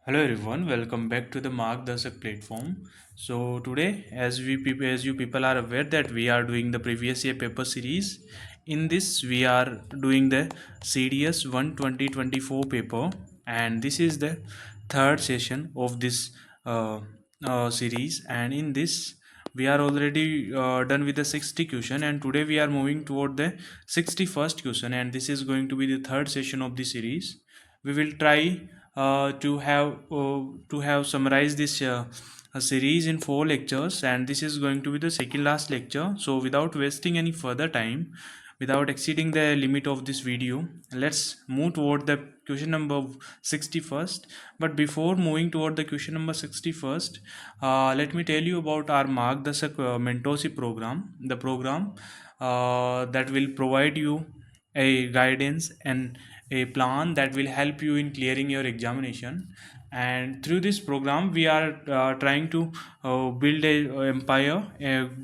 Hello everyone, welcome back to the Mark Dasak platform. So today, as you people are aware that we are doing the previous year paper series. In this, we are doing the CDS 1 2024 paper, and this is the third session of this series. And in this, we are already done with the 60 question, and today we are moving toward the 61st question, and this is going to be the third session of the series. We will try to have summarized this series in 4 lectures, and this is going to be the second last lecture. So without wasting any further time, without exceeding the limit of this video, let's move toward the question number 61st. But before moving toward the question number 61st, let me tell you about our Mark Dasak mentorship program, the program that will provide you a guidance and a plan that will help you in clearing your examination. And through this program we are trying to build a empire,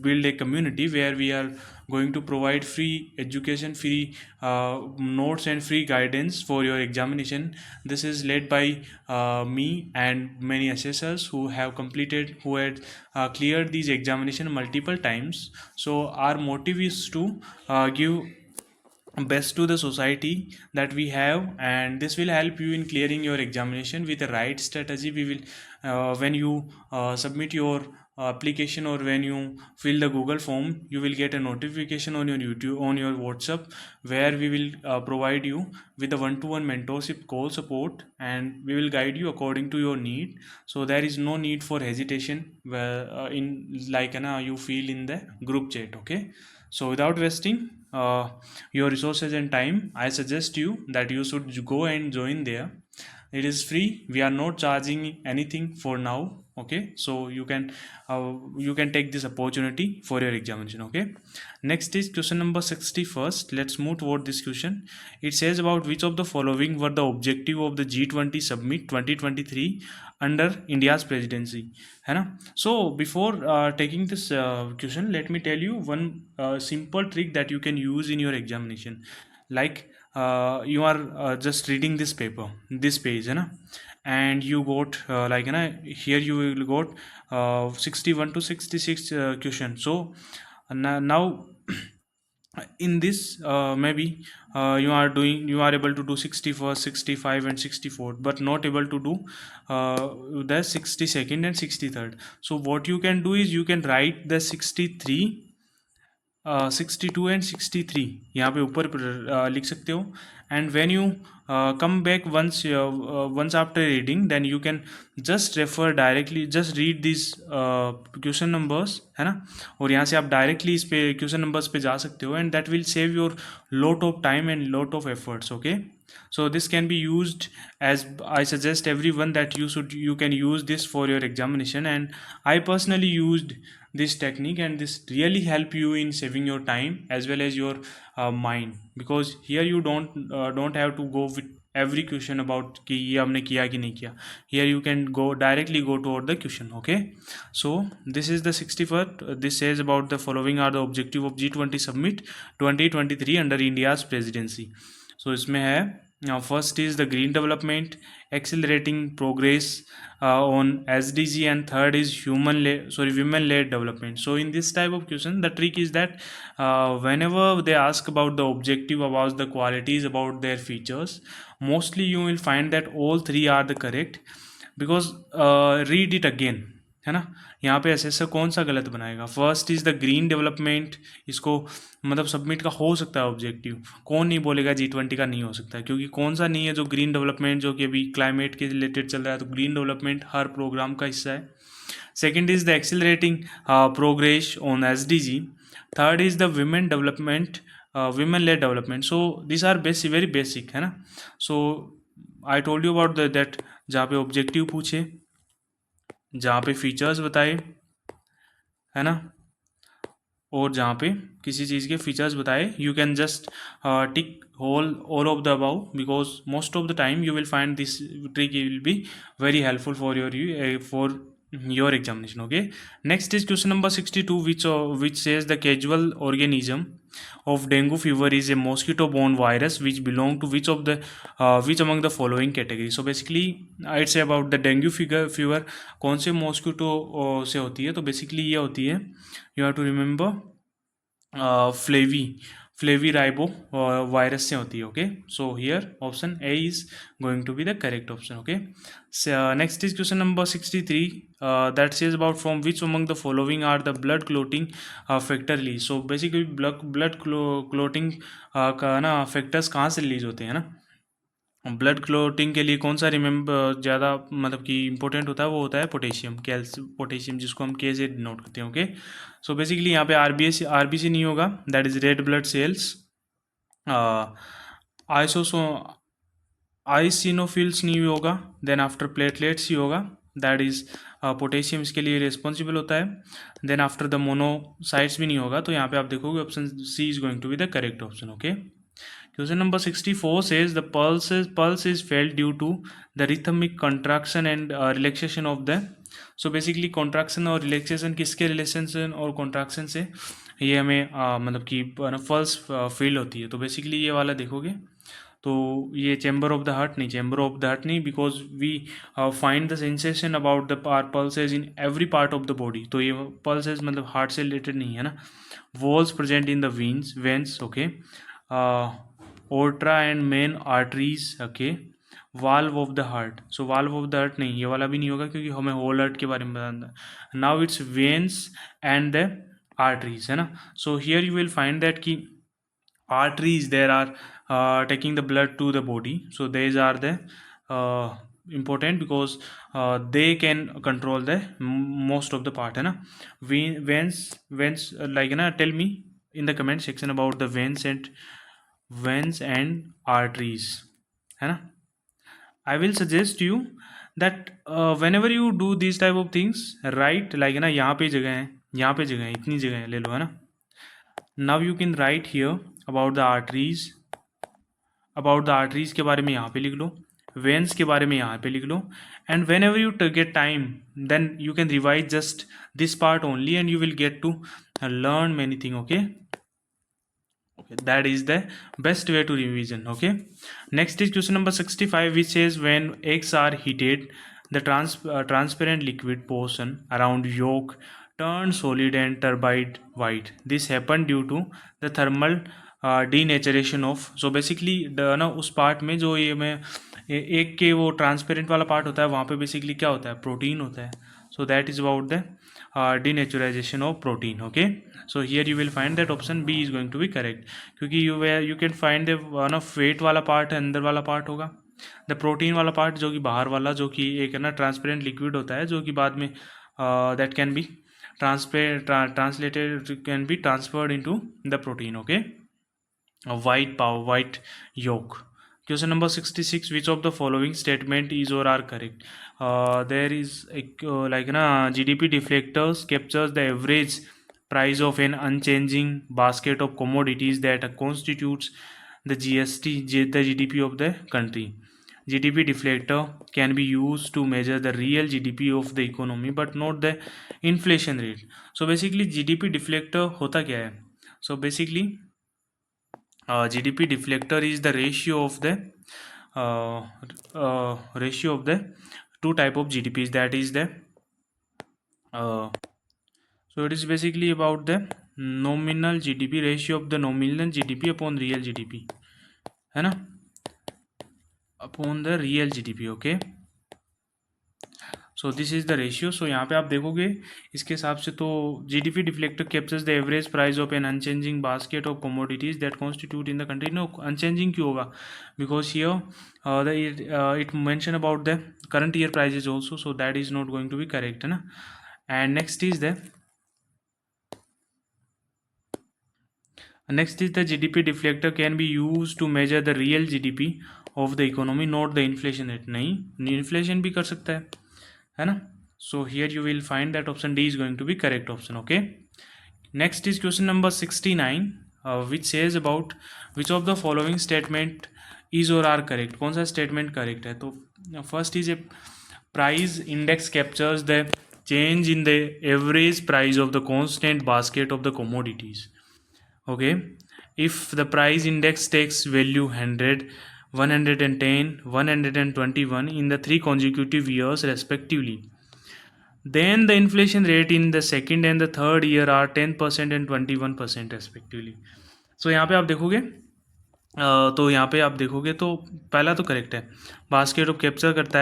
build a community where we are going to provide free education, free notes and free guidance for your examination. This is led by me and many assessors who have completed, who had cleared these examination multiple times. So our motive is to give best to the society that we have, and this will help you in clearing your examination with the right strategy. We will when you submit your application, or when you fill the Google form, you will get a notification on your YouTube, on your WhatsApp, where we will provide you with the one-to-one mentorship call support, and we will guide you according to your need. So there is no need for hesitation where in like you feel in the group chat. Okay, so without wasting your resources and time, I suggest you that you should go and join there. It is free, we are not charging anything for now. Okay, so you can take this opportunity for your examination. Okay, next is question number 61st. Let's move toward this question. It says about which of the following were the objective of the G20 summit 2023 under India's presidency, है ना. So before taking this question, let me tell you one simple trick that you can use in your examination. Like you are just reading this paper, this page, है ना, and you got like here you will got 61 to 66 question. So now in this maybe you are able to do 61st, 65 and 64, but not able to do the 62nd and 63rd. So what you can do is you can write the 63 62 and 63 यहाँ पे ऊपर लिख सकते हो. And when you come back once after reading, then you can just refer directly, just read this question numbers, है ना, और यहाँ से आप डायरेक्टली इस पे क्वेश्चन नंबर्स पे जा सकते हो, and that will save your lot of time and lot of efforts. Okay, so this can be used, as I suggest everyone that you can use this for your examination. And I personally used this technique, and this really help you in saving your time as well as your mind, because here you don't have to go with every question about कि ये हमने किया कि नहीं किया. Here you can go directly go toward the question. Okay, so this is the 61st. This says about the following are the objective of G20 summit 2023 under India's presidency. So इसमें है, now first is the green development, accelerating progress on SDG, and third is women-led development. So in this type of question, the trick is that whenever they ask about the objective, about the qualities, about their features, mostly you will find that all three are the correct, because read it again, है ना. यहाँ पे assessor कौन सा गलत बनाएगा. First is the green development, इसको मतलब सबमिट का हो सकता है ऑब्जेक्टिव. कौन नहीं बोलेगा G20 का नहीं हो सकता है, क्योंकि कौन सा नहीं है जो ग्रीन डेवलपमेंट, जो कि अभी क्लाइमेट के रिलेटेड चल रहा है, तो ग्रीन डेवलपमेंट हर प्रोग्राम का हिस्सा है. Second is the accelerating progress on SDG. Third is the women development, women led development. So this are very basic, है ना. So I told you about that, जहाँ पे ऑब्जेक्टिव पूछे, जहाँ पे फीचर्स बताए, है ना, और जहाँ पे किसी चीज़ के फीचर्स बताए, you can just tick all of the above, because most of the time you will find this trick will be very helpful for your for your examination. Okay, next is question number 62, which says the causal organism of dengue fever is a mosquito borne virus which belong to which among the following category. So basically I'd say about the dengue fever कौन से mosquito से होती है, तो basically ये होती है, you have to remember flavi flavi ribo virus से होती है. Okay, so here option A is going to be the correct option. Okay, next is question number 63 that says about from which among the following are the blood clotting factor release. So basically blood clotting का ना factors कहाँ से release होते हैं ना. Blood clotting के लिए कौन सा रिमेंबर ज़्यादा मतलब कि इंपॉर्टेंट होता है, वो होता है पोटेशियम, पोटेशियम जिसको हम के से डिनोट करते हैं. ओके, सो बेसिकली यहाँ पे आरबीसी नहीं होगा, that is red blood cells. आइसोसो आइसिनोफिल्स नहीं होगा, देन आफ्टर प्लेटलेट्स ही होगा, दैट इज पोटेशियम इसके लिए रिस्पॉन्सिबल होता है. देन आफ्टर द मोनोसाइट्स भी नहीं होगा, तो यहाँ पे आप देखोगे option C is going to be the correct option. Okay, question number 64 says the pulse is felt due to the rhythmic contraction and relaxation of the. so basically contraction और relaxation किसके relation और contraction से ये हमें मतलब कि pulse feel होती है. तो बेसिकली ये वाला देखोगे तो ये चैम्बर ऑफ द हार्ट नहीं, because we find the sensation about the pulses in every part of the body. तो ये पल्सेज मतलब हार्ट से रिलेटेड नहीं है ना. Walls present in the veins. Okay, aorta and main arteries. Okay, valve of the heart. So valve of the heart नहीं, ये वाला भी नहीं होगा क्योंकि हमें होल हार्ट के बारे में बताना है. Now it's veins and the arteries है ना. So here you will find that कि arteries there are taking the blood to the body, so these are the important because they can control the most of the part है ना. veins like ना, tell me in the comment section about the veins and arteries है ना. I will suggest you that whenever you do these type of things, write like ना, यहाँ पे जगह है, यहाँ पे जगह है, इतनी जगह है, ले लो है ना. Now you can write here about the arteries के बारे में यहाँ पे लिख लो, veins के बारे में यहाँ पे लिख लो, and whenever you get time then you can revise just this part only and you will get to learn many things. Okay, that is the best way to revision. Okay, next is question number 65, which says when eggs are heated the transparent liquid portion around yolk turn solid and turbid white. This happened due to the thermal denaturation of. So basically ना उस part में जो ये मैं एक के वो transparent वाला पार्ट होता है, वहाँ पे बेसिकली क्या होता है, प्रोटीन होता है. So that is about the denaturisation of protein. Okay, so here you will find that option B is going to be correct, क्योंकि you can find the one of wet वाला part है, अंदर वाला part होगा. The protein वाला part जो कि बाहर वाला, जो कि एक है ना ट्रांसपेरेंट लिक्विड होता है, जो कि बाद में that can be translated, can be transferred into the protein. Okay, white yolk. Question number 66, which of the following statement is or are correct. There is like na GDP deflectors captures the average price of an unchanging basket of commodities that constitutes the GDP of the country. GDP deflector can be used to measure the real GDP of the economy but not the inflation rate. So basically GDP deflector होता क्या है. So basically GDP deflector is the ratio of the two type of GDPs, that is the so it is basically about the nominal GDP, ratio of the nominal GDP upon real GDP है ना, upon the real GDP. okay, so this is the ratio. So यहाँ पे आप देखोगे इसके हिसाब से तो GDP deflector captures the average price of an unchanging basket of commodities that constitute in the country. No, unchanging क्यों होगा, because here it mention about the current year prices also, so that is not going to be correct है ना. And next is the GDP deflector can be used to measure the real GDP of the economy, not the inflation rate. नहीं, inflation भी कर सकता है ना. So here you will find that option D is going to be correct option. Okay, next is question number 69, which says about which of the following statement is और are correct. कौन सा statement correct है. तो first is A price index captures the change in the average price of the constant basket of the commodities. Okay, if the price index takes value 100, 110, 121 in the 3 consecutive years respectively, then the inflation rate in the second and the third year are 10% and 21% respectively. So यहाँ पे आप देखोगे तो यहाँ पे आप देखोगे तो पहला तो करेक्ट है, बास्केट ऑफ कैप्चर करता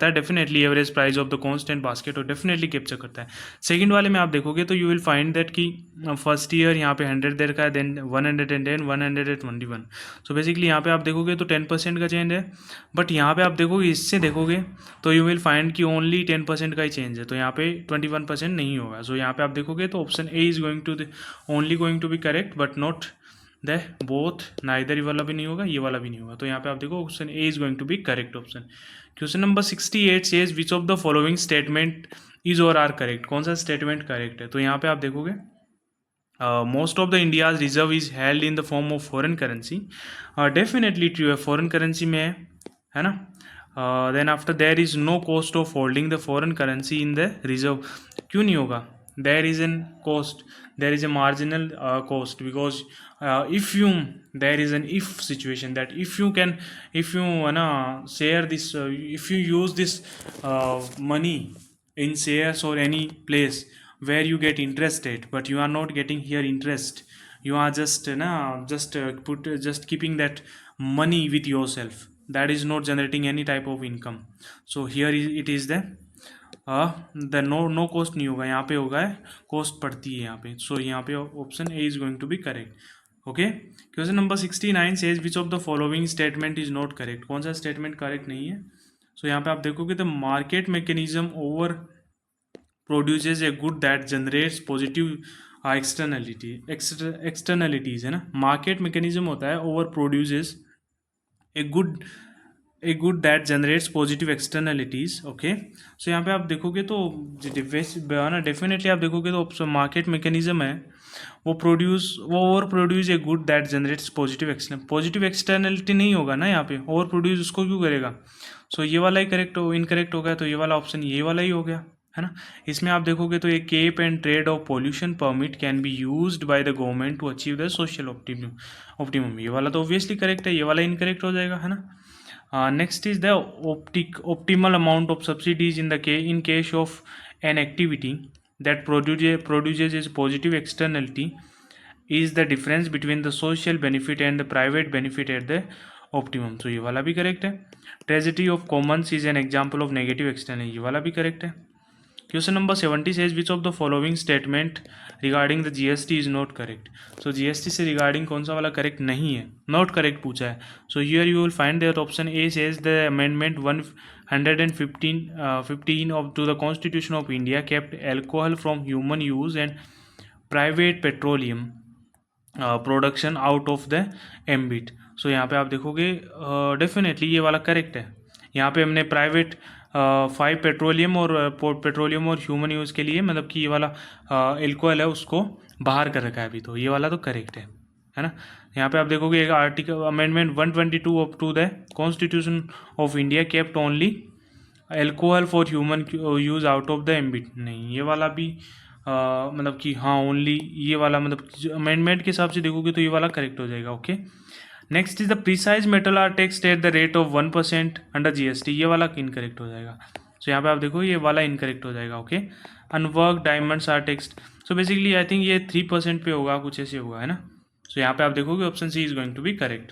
है definitely average price of the constant basket और डेफिनेटली कैप्चर करता है. सेकंड वाले में आप देखोगे तो यू विल फाइंड दैट कि फर्स्ट ईयर यहाँ पे 100 दे रखा है, देन 110, 121. सो बेसिकली यहाँ पे आप देखोगे तो 10% का चेंज है, बट यहाँ पे आप देखोगे इससे देखोगे तो यू विल फाइंड कि ओनली 10% का ही चेंज है, तो यहाँ पे 21% नहीं होगा. सो यहाँ पे आप देखोगे तो option A is only going to be correct but not the both, neither ये वाला भी नहीं होगा, ये वाला भी नहीं होगा. तो यहाँ पे आप देखो option A is going to be correct option. Question number 68 says which of the following statement is और आर करेक्ट. कौन सा स्टेटमेंट करेक्ट है? तो यहाँ पे आप देखोगे most of the India's reserve is held in the form of foreign currency. Definitely true है, फॉरेन करेंसी में है ना. Then after there is no cost of holding the foreign currency in the reserve. क्यों नहीं होगा? there is an cost, there is a marginal cost, because if you, there is an if situation that if you share this, if you use this money in shares or any place where you get interest rate, but you are not getting here interest, you are just keeping that money with yourself, that is not generating any type of income. So here it is the no cost नहीं होगा, यहाँ पे होगा cost पड़ती है यहाँ पे. So यहाँ पे option A is going to be correct. Okay, question number 69 says which of the following statement is not correct. कौन सा स्टेटमेंट करेक्ट नहीं है? सो यहाँ पे आप देखोगे the market mechanism over produces a good that generates positive externalities है ना. मार्केट मैकेनिज्म होता है over produces a good that generates positive externalities. Okay, so यहाँ पे आप देखोगे तो डेफिनेटली आप देखोगे तो मार्केट मैकेनिज्म है वो over produce a good that generates positive externality नहीं होगा ना यहाँ पे. ओवर प्रोड्यूस उसको क्यों करेगा? सो ये वाला ही इनकरेक्ट हो गया, तो ये वाला ऑप्शन ये वाला ही हो गया है ना. इसमें आप देखोगे तो ये cap and trade of pollution permit can be used by the government to achieve the social optimum. ये वाला तो ऑब्वियसली करेक्ट है, ये वाला इनकरेक्ट हो जाएगा है ना. Next is the optimal amount of subsidies in case of an activity that produces a positive externality is the difference between the social benefit and the private benefit at the optimum. So ये वाला भी correct है. Tragedy of commons is an example of negative externality. ये वाला भी correct है. Question number 70 says which of the following statement regarding the GST is not correct. So GST से regarding कौन सा वाला correct नहीं है, not correct पूछा है. So here you will find that option A says the amendment 115 of to the Constitution of India kept alcohol from human use and private petroleum production out of the ambit. So यहाँ पे आप देखोगे definitely ये वाला correct है. यहाँ पे हमने प्राइवेट 5 पेट्रोलियम और ह्यूमन यूज़ के लिए, मतलब कि ये वाला एल्कोहल है उसको बाहर कर रखा है अभी, तो ये वाला तो करेक्ट है ना. यहाँ पे आप देखोगे एक article amendment 122 up to the constitution of India kept only alcohol for human use out of the ambit. नहीं, ये वाला भी मतलब कि हाँ ओनली ये वाला, मतलब अमेंडमेंट के हिसाब से देखोगे तो ये वाला करेक्ट हो जाएगा. Okay, next is the precise metal are taxed at the rate of 1% under GST. ये वाला इनकरेक्ट हो जाएगा. सो यहाँ पे आप देखो ये वाला इनकरेक्ट हो जाएगा. Okay, unworked diamonds are taxed. So basically I think ये 3% पे होगा, कुछ ऐसे होगा है ना. सो यहाँ पे आप देखोगे option C is going to be correct.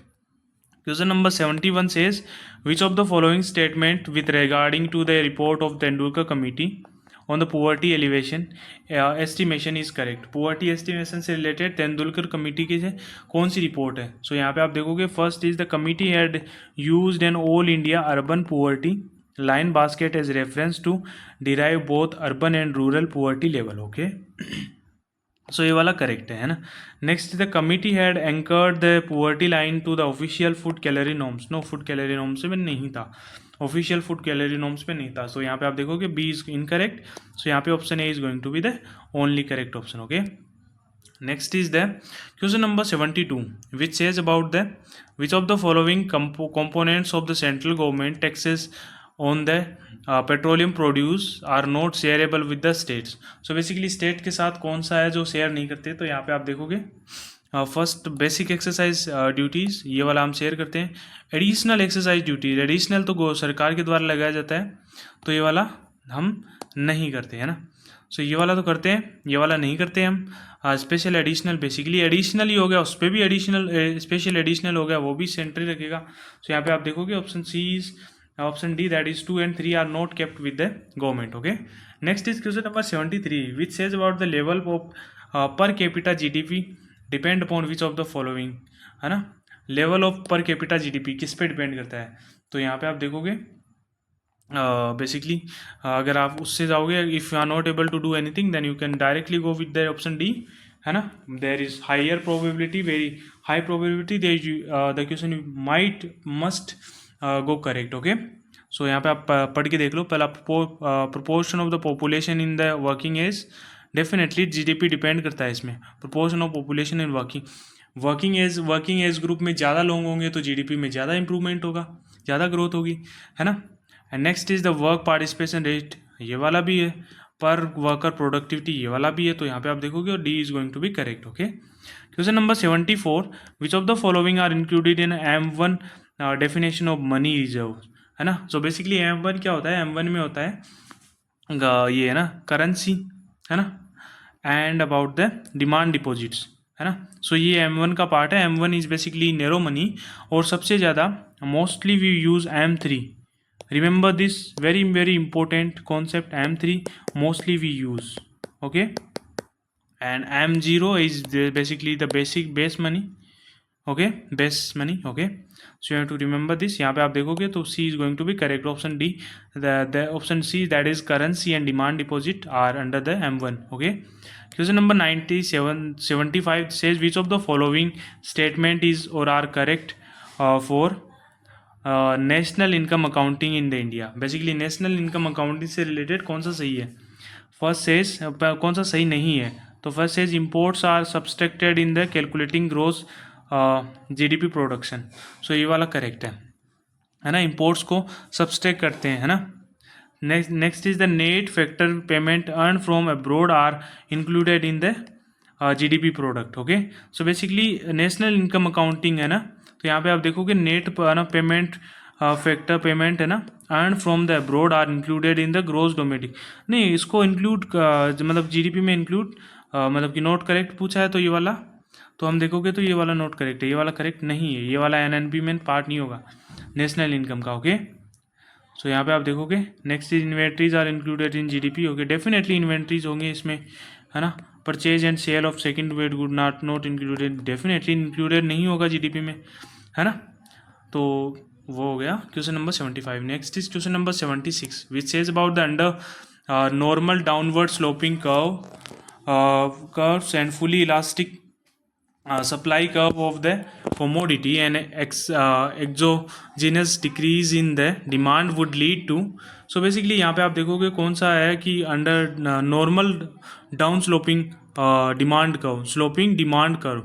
Question number 71 says which of the following statement with regarding to the report of Tendulkar committee on the poverty elevation estimation is correct. Poverty estimation से related Tendulkar committee की से कौन सी report है? सो यहाँ पे आप देखोगे first is the committee had used an all India urban poverty line basket as reference to derive both urban and rural poverty level. Okay, so ये वाला करेक्ट है ना. Next the committee had anchored the poverty line to the official food calorie norms. No, food calorie norms में नहीं था, official food calorie norms पे नहीं था. सो यहाँ पे आप देखोगे बी इज इनकरेक्ट. सो यहाँ पे option A is going to be the only correct option. Okay, next is the question number 72 which says about the which of the following components of the central government taxes on the petroleum produce are not shareable with the states. So basically state के साथ कौन सा है जो share नहीं करते, तो यहाँ पे आप देखोगे फर्स्ट बेसिक एक्सरसाइज ड्यूटीज़, ये वाला हम शेयर करते हैं। एडिशनल एक्सरसाइज ड्यूटीज, एडिशनल तो सरकार के द्वारा लगाया जाता है, तो ये वाला हम नहीं करते, है ना। सो ये वाला तो करते हैं, ये वाला नहीं करते हम। स्पेशल एडिशनल, बेसिकली एडिशनल ही हो गया, उस पर भी एडिशनल स्पेशल एडिशनल हो गया, वो भी सेंट्री रखेगा। सो यहाँ पे आप देखोगे option C is option D, that is 2 and 3 are not kept with the government. Okay, next is question number 73 which says about the level of per capita GDP depend upon which of the following, है ना। Level of per capita GDP किस पे depend करता है, तो यहाँ पे आप देखोगे बेसिकली अगर आप उससे जाओगे, if you are not able to do anything then you can directly go with the option D, है ना। There is higher probability, very high probability the question might must go correct. Okay, so यहाँ पे आप पढ़ के देख लो। पहला proportion of the population in the working age, definitely GDP depend करता है इसमें। Proportion of population in working age group में ज़्यादा लोग होंगे तो जीडीपी में ज़्यादा इंप्रूवमेंट होगा, ज़्यादा ग्रोथ होगी, है ना। And next is the work participation rate, ये वाला भी है। पर वर्कर प्रोडक्टिविटी, ये वाला भी है। तो यहाँ पे आप देखोगे और D is going to be correct. Okay, question number 74 which of the following are included in M1 definition of money reserve, है ना। सो बेसिकली M1 क्या होता है, M1 में होता है ये, है ना, करेंसी, है ना, and about the demand deposits, है ना। सो ये M1 का पार्ट है। M1 is basically narrow money, और सबसे ज़्यादा mostly we use M3। remember this very important concept, M3 mostly we use, okay, and M0 is basically the base money, okay, base money, okay, so you have to remember this। यहाँ पे आप देखोगे तो C is going to be correct, option D, the option C, that is currency and demand deposit are under the M1, okay। Question number 75 says which of the following statement is or are correct for national income accounting in the India. Basically national income accounting से related कौन सा सही है। First says कौन सा सही नहीं है, तो first says imports are subtracted in the calculating gross GDP production. So ये वाला करेक्ट है ना, इम्पोर्ट्स को सब्सट्रैक्ट करते हैं, है ना। Next is the net factor payment earn from abroad are included in the GDP product. Okay, so basically national income accounting है ना, तो यहाँ पे आप देखोगे नेट ना पेमेंट फैक्टर पेमेंट, है ना, earn from the abroad are included in the gross domestic, नहीं इसको इंक्लूड मतलब जीडीपी में इंक्लूड मतलब कि नोट करेक्ट पूछा है, तो ये वाला तो हम देखोगे तो ये वाला नोट करेक्ट है, ये वाला करेक्ट नहीं है, ये वाला एनएनपी में पार्ट नहीं होगा नेशनल इनकम का। ओके, सो यहाँ पे आप देखोगे next is inventories are included in GDP. Okay, definitely inventories होंगे इसमें, है ना। Purchase and sale of second wet good not included, definitely included नहीं होगा जीडीपी में, है ना। तो वो हो गया question number 75। Next is question number 76 which says about the under normal downward sloping curves and fully elastic supply curve of the commodity and exogenous decrease in the demand would lead to। so basically यहाँ पे आप देखोगे कौन सा है कि under normal down sloping demand curve, sloping demand curve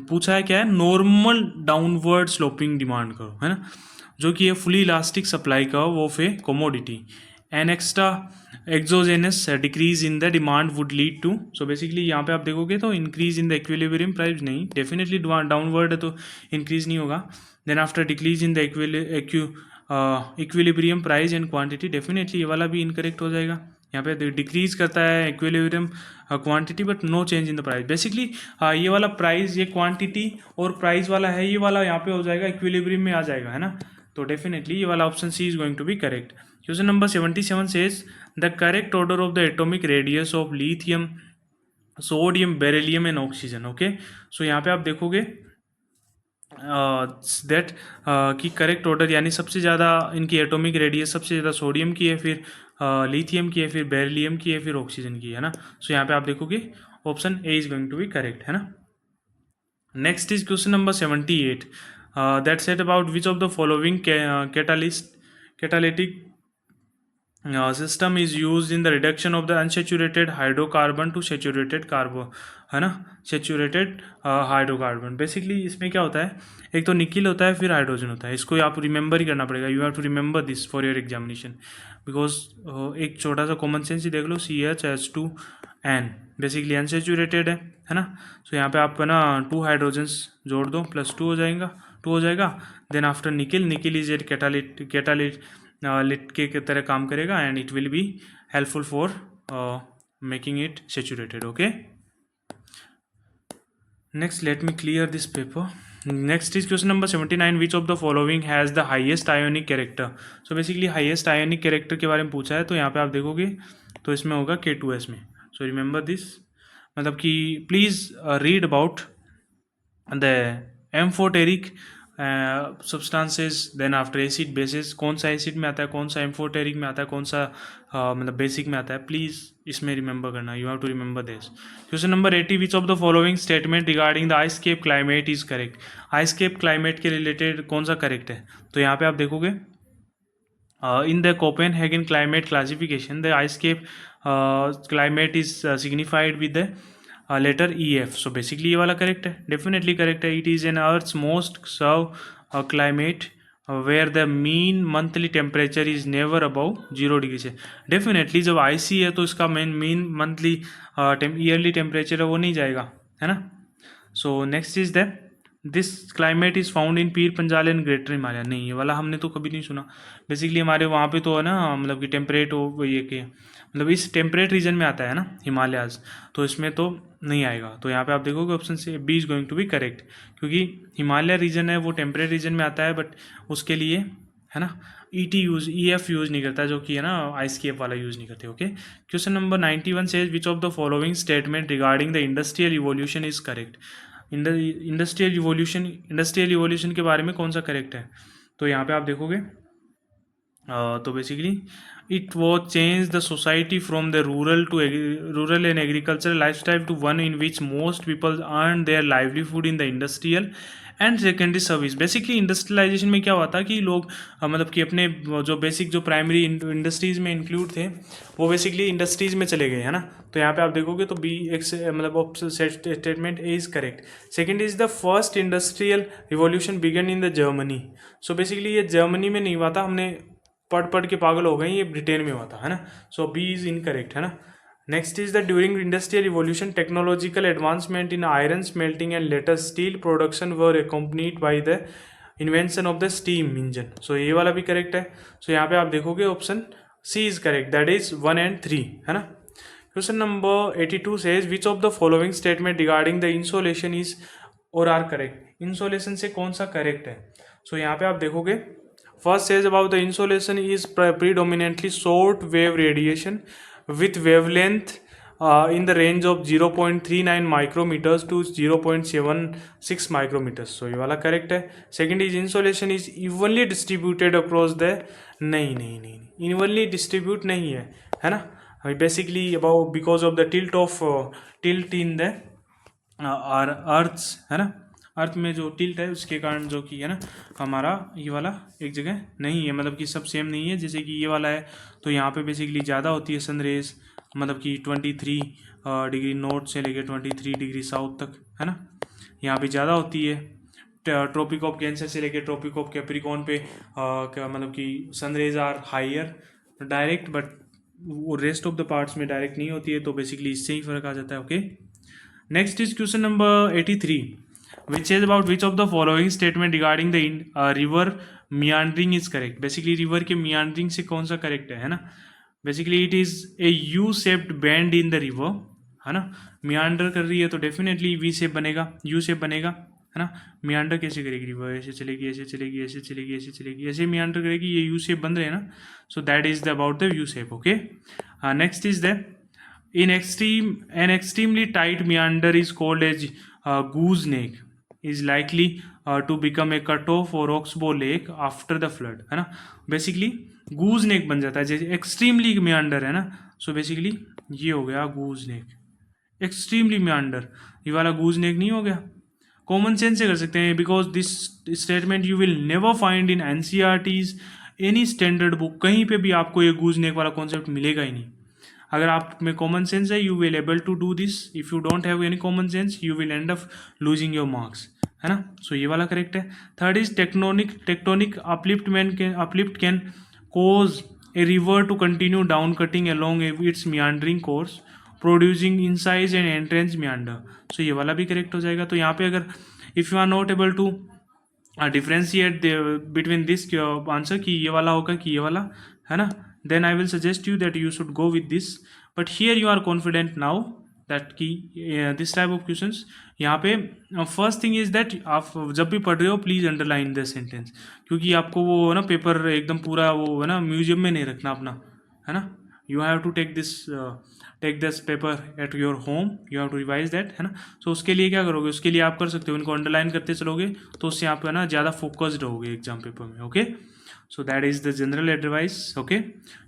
पूछा है, क्या है, normal downward sloping demand curve, है ना, जो कि है fully elastic supply curve of a commodity an extra exogenous decrease in the demand would lead to. So basically यहाँ पे आप देखोगे तो increase in the equilibrium price, नहीं, डेफिनेटली डाउनवर्ड है तो इंक्रीज नहीं होगा। Then after decrease in the equilibrium price and quantity, definitely ये वाला भी इनकरेक्ट हो जाएगा। यहाँ पे डिक्रीज करता है equilibrium quantity but no change in the price. Basically ये वाला प्राइस, ये क्वांटिटी और प्राइस वाला है, ये वाला यहाँ पे हो जाएगा इक्विलिब्रियम में आ जाएगा, है ना। तो डेफिनेटली ये वाला option C is going to be correct. Question number 77 says the correct order of the atomic radius of lithium, sodium, beryllium and oxygen. Okay, so यहाँ पे आप देखोगे दैट कि करेक्ट ऑर्डर यानी सबसे ज़्यादा इनकी एटॉमिक रेडियस सबसे ज़्यादा सोडियम की है, फिर लिथियम की है, फिर बेरिलियम की है, फिर ऑक्सीजन की है ना। सो यहाँ पे आप देखोगे option A is going to be correct, है ना। Next is question number 78 that set about which of the following catalytic system is used in the reduction of the unsaturated hydrocarbon to saturated है ना, saturated hydrocarbon. Basically इसमें क्या होता है, एक तो निकिल होता है, फिर हाइड्रोजन होता है। इसको आप रिमेंबर ही करना पड़ेगा, you have to remember this for your examination, because एक छोटा सा कॉमन सेंस ही देख लो, CH2N बेसिकली अनसेचूरेटेड है ना। सो यहाँ पे आप ना 2 हाइड्रोजन्स जोड़ दो, +2 हो जाएगा, 2 हो जाएगा। Then after nickel, nickel is at catalyst के तरह काम करेगा, and it will be helpful for making it saturated. Okay, next let me clear this paper. Next is question number 79, which of the following has the highest ionic character? So basically highest ionic character के बारे में पूछा है, तो यहाँ पे आप देखोगे तो इसमें होगा K2S में। So remember this, मतलब कि please read about the amphoteric substances, then after acid bases, कौन सा एसिड में आता है, कौन सा एम्फोटेरिक में आता है, कौन सा मतलब बेसिक में आता है, प्लीज़ इसमें रिमेंबर करना, you have to remember this. Question number 80, which of the following statement regarding the ice cap climate is correct? Ice cap climate के रिलेटेड कौन सा करेक्ट है? तो यहाँ पे आप देखोगे in the Copenhagen climate classification, the ice cape climate is signified with the letter EF. So basically ये वाला correct है, definitely correct है। It is an Earth's most served climate where the mean monthly temperature is never above 0 degree से। Definitely जब IC है तो इसका mean monthly yearly temperature है वो नहीं जाएगा, है ना। So next is the this climate is found in Pir Panjal and greater Himalaya. नहीं, ये वाला हमने तो कभी नहीं सुना। बेसिकली हमारे वहाँ पे तो है ना, मतलब कि टेम्परेट हो ये के मतलब इस टेम्परेट रीजन में आता है ना हिमालयाज, तो इसमें तो नहीं आएगा। तो यहाँ पे आप देखोगे ऑप्शन से B is going to be correct, क्योंकि हिमालय रीजन है वो टेम्परेट रीजन में आता है, बट उसके लिए है ना EF यूज़ नहीं करता, जो कि है ना आइस केप वाला यूज़ नहीं करते। Okay, question number 91 says which of the following statement regarding the industrial evolution is correct? Industrial evolution के बारे में कौन सा करेक्ट है? तो यहाँ पे आप देखोगे तो basically it was change the society from the rural and agricultural life style to one in which most people earn their livelihood in the industrial and secondary service. Basically industrialization में क्या हुआ था कि लोग मतलब कि अपने जो बेसिक जो प्राइमरी इंडस्ट्रीज़ में इंक्लूड थे वो बेसिकली इंडस्ट्रीज़ में चले गए, है ना। तो यहाँ पे आप देखोगे तो बी एक मतलब statement A is correct. Second is the first industrial revolution began in the Germany. So basically ये जर्मनी में नहीं हुआ था, हमने पढ़ के पागल हो गए, ये ब्रिटेन में हुआ था, है ना। सो बी इज़ इनकरेक्ट, है ना। Next is the during industrial revolution technological advancement in iron smelting and later steel production were accompanied by the invention of the steam engine. So ये वाला भी करेक्ट है। सो यहाँ पे आप देखोगे option C is correct, that is 1 and 3, है ना। Question number 82 says which of the following statement regarding the insolation is और आर करेक्ट? इंसोलेशन से कौन सा करेक्ट है? सो यहाँ पे आप देखोगे first says about the insolation is predominantly short wave radiation with wavelength in the range of 0.39 micrometers to 0.76 micrometers. So ये वाला correct है। Second is insolation is evenly distributed across the नहीं evenly distribute नहीं है ना। Basically about because of the tilt in the earths, है ना, अर्थ में जो टिल्ट है उसके कारण जो कि है ना हमारा ये वाला एक जगह नहीं है, मतलब कि सब सेम नहीं है। जैसे कि ये वाला है तो यहाँ पे बेसिकली ज़्यादा होती है सनरेज, मतलब कि 23 डिग्री नॉर्थ से लेके 23 डिग्री साउथ तक, है ना, यहाँ पे ज़्यादा होती है। ट्रॉपिक ऑफ कैंसर से लेके ट्रॉपिक ऑफ कैप्रिकॉर्न पे मतलब कि sunrays are higher direct, but वो रेस्ट ऑफ द पार्ट्स में डायरेक्ट नहीं होती है, तो बेसिकली इससे ही फ़र्क आ जाता है। Okay, next is question number 83 which is about which of the following statement regarding the river meandering is correct? Basically river के meandering से कौन सा correct है ना। Basically it is a U-shaped bend in the river, है ना। meander कर रही है तो definitely V shape बनेगा, U shape बनेगा, है ना। meander कैसे करेगी रिवर? ऐसे चलेगी, ऐसे चलेगी, ऐसे चलेगी, ऐसे चलेगी, ऐसे meander करेगी, ये U shape बन रहे हैं ना। So that is about the U shape. Okay, next is the an extremely tight meander is called as gooseneck is likely to become a cutoff or oxbow lake after the flood, है ना। Basically गूज नेक बन जाता है जैसे extremely म्यांडर है ना। सो basically ये हो गया गूज नेक, एक्सट्रीमली म्यांडर, ये वाला गूज नेक नहीं हो गया। कॉमन सेंस से कर सकते हैं, because this statement you will never find in NCERTs any standard book, कहीं पे भी आपको ये गूज नेक वाला कॉन्सेप्ट मिलेगा ही नहीं। अगर आप में कॉमन सेंस है you will able to do this, if you don't have any common sense you will end up losing your marks, है ना. सो ये वाला करेक्ट है. Third is tectonic uplift can cause a river to continue down cutting along its meandering course producing incised and entrenched meander. So ये वाला भी correct हो जाएगा. तो यहाँ पे अगर if you are not able to differentiate between this answer कि ये वाला होगा कि ये वाला, है ना, then I will suggest you that you should go with this. But here you are confident now that कि this type of questions यहाँ पे फर्स्ट थिंग इज दैट आप जब भी पढ़ रहे हो प्लीज़ अंडरलाइन द सेंटेंस, क्योंकि आपको वो ना पेपर एकदम पूरा वो है ना म्यूजियम में नहीं रखना अपना, है ना. You have to take this paper at your home, you have to revise that, है ना. सो उसके लिए क्या करोगे, उसके लिए आप कर सकते हो इनको अंडरलाइन करते चलोगे तो उससे आप है ना ज़्यादा फोकस्ड रहोगे एग्जाम पेपर में. Okay, so that is the general advice. Okay,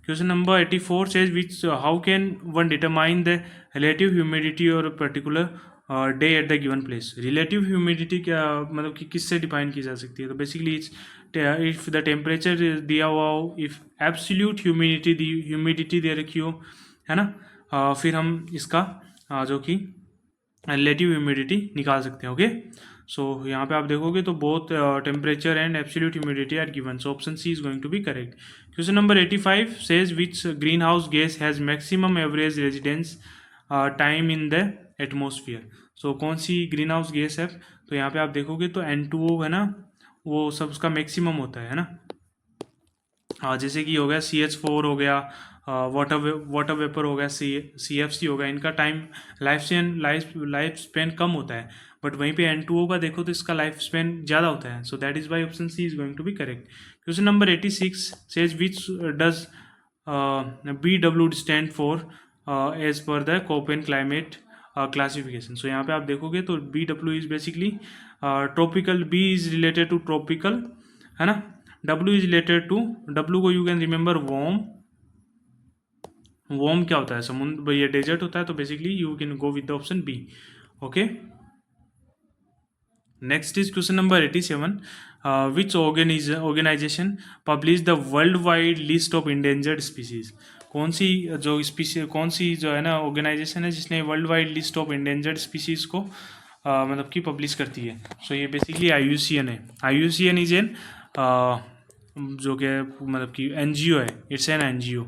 question number 84 says which how can one determine the relative humidity or a particular day at the given place. relative humidity क्या मतलब कि किससे define की जा सकती है. तो बेसिकली if the temperature दिया हुआ हो, if absolute humidity दे रखी हो, है ना, फिर हम इसका जो कि रिलेटिव ह्यूमिडिटी निकाल सकते हैं. ओके, सो यहाँ पे आप देखोगे तो both temperature and absolute humidity are given, so option C is going to be correct. Question number 85 says which green house gas has maximum average residence time in the atmosphere. So कौन सी green house gas है, तो यहाँ पे आप देखोगे तो N2O है ना, वो सब उसका मैक्सिमम होता है ना. जैसे कि हो गया CH4 हो गया, वाटर वेपर हो गया, CFC हो गया, इनका टाइम लाइफ स्पेन कम होता है. बट वहीं पे N2O का देखो तो इसका लाइफ स्पेन ज़्यादा होता है. So that is why option C is going to be correct. Question number 86 says which does BW stand for as per the Koppen climate classification. So यहाँ पे आप देखोगे तो BW is basically tropical, B is related to tropical, है ना. W is related to, W को you can remember warm क्या होता है, समुद्र, ये डेजर्ट होता है. तो basically you can go with the option B. Okay, next is question number 87 which organization publish the world wide list of endangered species. कौन सी जो है ना ऑर्गेनाइजेशन है जिसने world wide list of endangered species को मतलब कि पब्लिश करती है. सो ये बेसिकली IUCN है. IUCN इज एन जो कि मतलब कि NGO है, it's an NGO,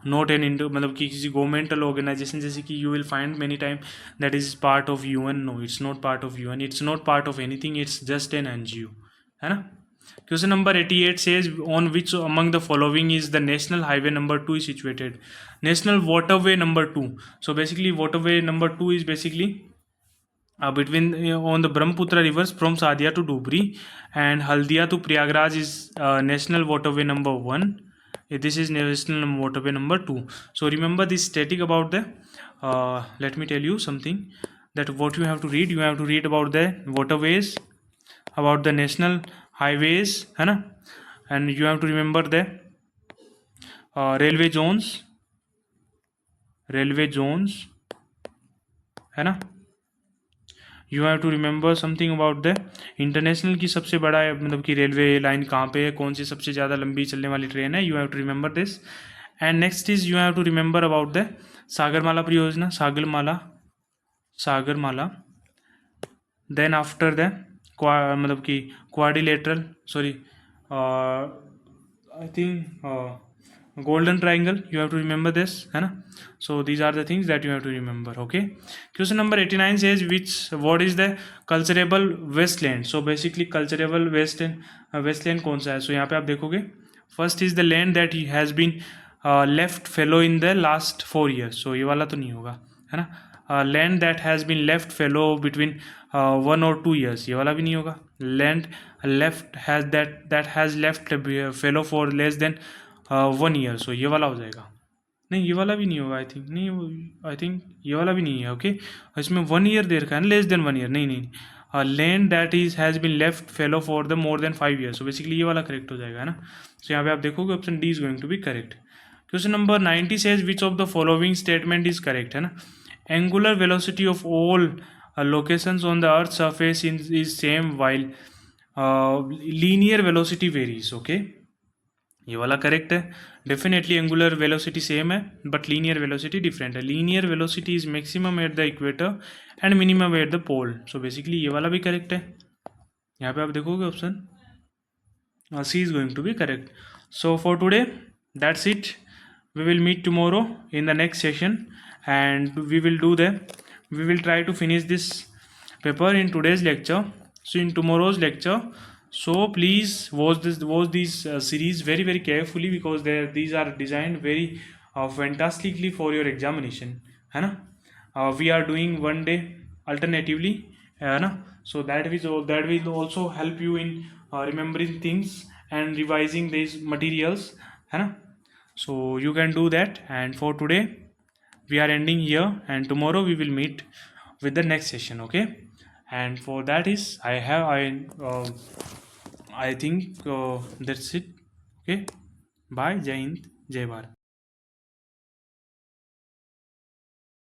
not an इंडो मतलब कि किसी गवर्नमेंटल ऑर्गेनाइजेशन जैसे कि you will find many time that is part of UN. No, it's not part of UN, it's not part of anything, it's just an NGO, है ना. Question number 88 says on which among the following is the national highway number 2 is situated. National waterway number 2. So basically waterway number 2 is basically between on the Brahmaputra rivers from Sadia to Dhubri and Haldia to Prayagraj is national waterway number 1. This is national waterway number 2. So remember this static about the let me tell you something that what you have to read. You have to read about the waterways, about the national highways, है ना, and you have to remember the railway zones, है ना. You have to remember something about the international की सबसे बड़ा मतलब कि railway line कहाँ पे है, कौन सी सबसे ज़्यादा लंबी चलने वाली ट्रेन है. You have to remember this. And next is you have to remember about the Sagarmala परियोजना, सागरमाला. Then after the मतलब कि quadrilateral, sorry I think golden triangle, you have to remember this, है ना. So these are the things that you have to remember. Okay, question number 89 says what is the culturable wasteland. So basically culturable wasteland कौन सा है. So यहाँ पे आप देखोगे first is the land that has been left fallow in the last 4 years. So ये वाला तो नहीं होगा, है ना. Land that has been left fallow between 1 or 2 years, ये वाला भी नहीं होगा. Land left has that has left fallow for less than 1 year. So ये वाला हो जाएगा. नहीं, ये वाला भी नहीं होगा आई थिंक ये वाला भी नहीं है. ओके, इसमें 1 year दे रखा है ना, लेस देन 1 year. नहीं, land that is has been left fallow for the more than 5 years. So basically ये वाला करेक्ट हो जाएगा, है ना. सो यहाँ पे आप देखोगे option D is going to be correct. Question number 90 says which of the following statement is correct, है ना. Angular velocity of all locations on the earth surface is same while linear velocity varies. Okay, ये वाला correct है. Definitely angular velocity same है but linear velocity different है. Linear velocity is maximum at the equator and minimum at the pole. So basically ये वाला भी correct है. यहाँ पे आप देखोगे option C is going to be correct. So for today, that's it. We will meet tomorrow in the next session, and we will try to finish this paper in today's lecture. So in tomorrow's lecture, so please watch these series very carefully, because these are designed very fantastically for your examination, है ना. We are doing one day alternatively, है ना. So that will also help you in remembering things and revising these materials, है ना. So you can do that. And for today we are ending here, and tomorrow we will meet with the next session. Okay. And for that is I think that's it. Okay. Bye. Jai Hind, Jai Bharat.